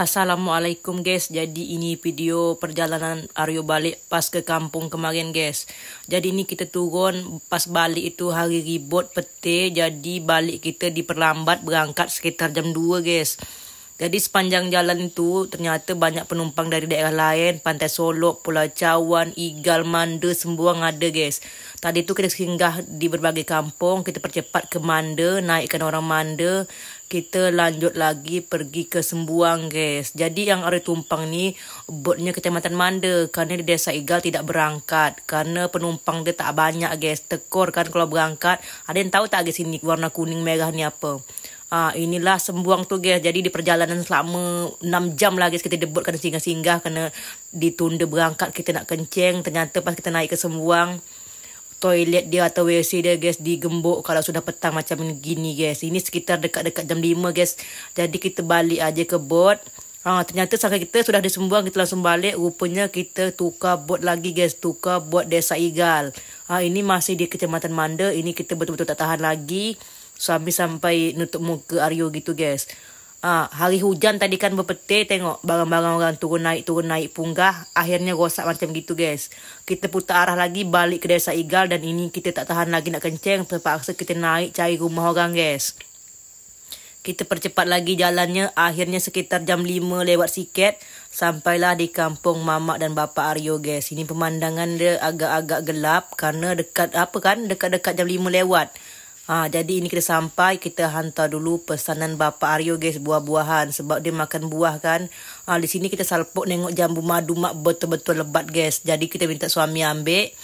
Assalamualaikum guys. Jadi ini video perjalanan Aryo balik pas ke kampung kemarin guys. Jadi ini kita turun pas balik itu hari ribut peti. Jadi balik kita diperlambat berangkat sekitar jam 2 guys. Jadi sepanjang jalan itu ternyata banyak penumpang dari daerah lain. Pantai Solok, Pulau Cawan, Igal, Manda, Sembuang ada guys. Tadi tu kita singgah di berbagai kampung. Kita percepat ke Manda, naikkan orang Manda. Kita lanjut lagi pergi ke Sembuang guys. Jadi yang ada tumpang ni botnya Kecamatan Manda. Kerana di Desa Igal tidak berangkat. Kerana penumpang dia tak banyak guys. Tekor kan kalau berangkat. Ada yang tahu tak guys ini warna kuning merah ni apa? Inilah Sembuang tu guys. Jadi di perjalanan selama 6 jam lah guys. Kita debut kena singgah-singgah. Kena ditunda berangkat. Kita nak kencing. Ternyata pas kita naik ke Sembuang, toilet dia atau WC dia guys digembok kalau sudah petang macam gini guys. Ini sekitar dekat-dekat jam 5 guys. Jadi kita balik aja ke bot. Ternyata sampai kita sudah di Sembuang, kita langsung balik. Rupanya kita tukar bot lagi guys. Tukar bot Desa Igal. Ini masih di Kecamatan Manda. Ini kita betul-betul tak tahan lagi. Suami sampai nutup muka Aryo gitu guys. Hari hujan tadi kan berpetir. Tengok barang-barang orang turun naik punggah. Akhirnya rosak macam gitu guys. Kita putar arah lagi balik ke Desa Igal. Dan ini kita tak tahan lagi nak kencing. Terpaksa kita naik cari rumah orang guys. Kita percepat lagi jalannya. Akhirnya sekitar jam 5 lewat sikit. Sampailah di kampung Mamak dan Bapa Aryo guys. Ini pemandangan dia agak-agak gelap. Kerana dekat-dekat jam 5 lewat. Jadi ini kita sampai, kita hantar dulu pesanan Bapa Aryo guys, buah-buahan. Sebab dia makan buah kan. Di sini kita salpuk nengok jambu madu mak betul-betul lebat guys. Jadi kita minta suami ambil.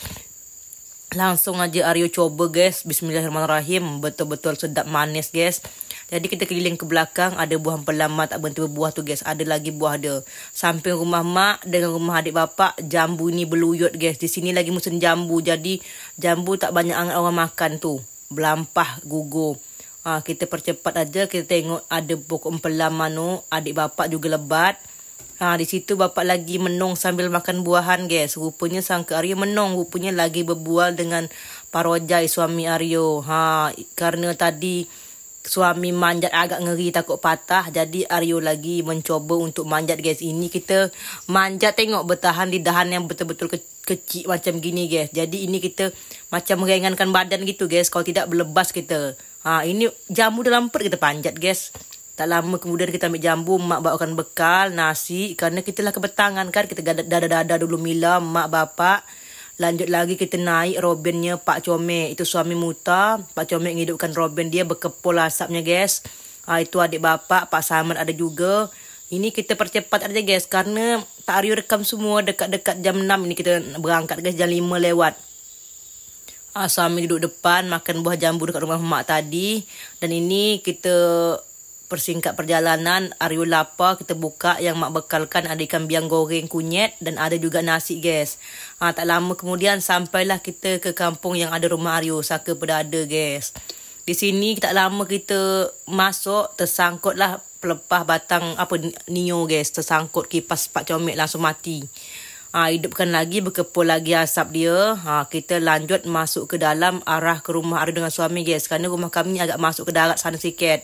Langsung aja Aryo coba guys. Bismillahirrahmanirrahim. Betul-betul sedap manis guys. Jadi kita keliling ke belakang. Ada buah pelamat tak berhenti berbuah tu guys. Ada lagi buah dia. Samping rumah mak dengan rumah adik bapak, jambu ni berluyut guys. Di sini lagi musim jambu. Jadi jambu tak banyak orang makan tu. Belampah gugur. Kita percepat aja. Kita tengok ada pokok empelam manu. Adik bapak juga lebat. Di situ bapak lagi menung sambil makan buahan guys. Rupanya sangka Aryo menung. Rupanya lagi berbual dengan Parojai suami Aryo. Karena tadi suami manjat agak ngeri takut patah. Jadi Aryo lagi mencoba untuk manjat guys. Ini kita manjat tengok bertahan di dahan yang betul-betul kecil macam gini guys. Jadi ini kita macam meringankan badan gitu guys. Kalau tidak berlebas kita. Ini jambu dalam perut kita panjat guys. Tak lama kemudian kita ambil jambu. Mak bawakan bekal, nasi. Kerana kita lah kebetangan kan. Kita dada-dada dulu mila mak bapak. Lanjut lagi kita naik Robinnya Pak Comel. Itu suami muta. Pak Comel ngidupkan Robin dia berkepul asapnya guys. Itu adik bapak. Pak Samad ada juga. Ini kita percepat aja guys. Karena Pak Aryo rekam semua dekat-dekat jam 6. Ini kita berangkat guys jam 5 lewat. Suami duduk depan makan buah jambu dekat rumah mak tadi. Dan ini kita persingkat perjalanan. Aryo lapar, kita buka yang mak bekalkan. Ada ikan biang goreng kunyit dan ada juga nasi guys. Tak lama kemudian sampailah kita ke kampung yang ada rumah Aryo, Saka Pedada guys. Di sini tak lama kita masuk, tersangkutlah pelepah batang nio guys. Tersangkut kipas Pak Comel langsung mati. Hidupkan lagi, berkepul lagi asap dia. Kita lanjut masuk ke dalam arah ke rumah Aryo dengan suami guys. Kerana rumah kami agak masuk ke darat sana sikit.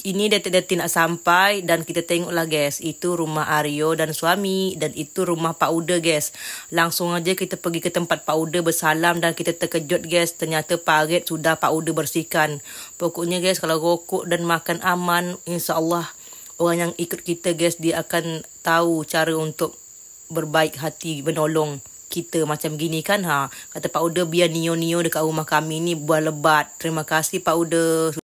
Ini detik-detik nak sampai dan kita tengoklah guys. Itu rumah Aryo dan suami. Dan itu rumah Pak Uda guys. Langsung aja kita pergi ke tempat Pak Uda bersalam dan kita terkejut guys. Ternyata parit sudah Pak Uda bersihkan. Pokoknya guys kalau rokok dan makan aman, insyaAllah orang yang ikut kita guys, dia akan tahu cara untuk berbaik hati menolong kita macam gini kan. Kata Pak Uda biar nio-nio dekat rumah kami ni buah lebat. Terima kasih Pak Uda.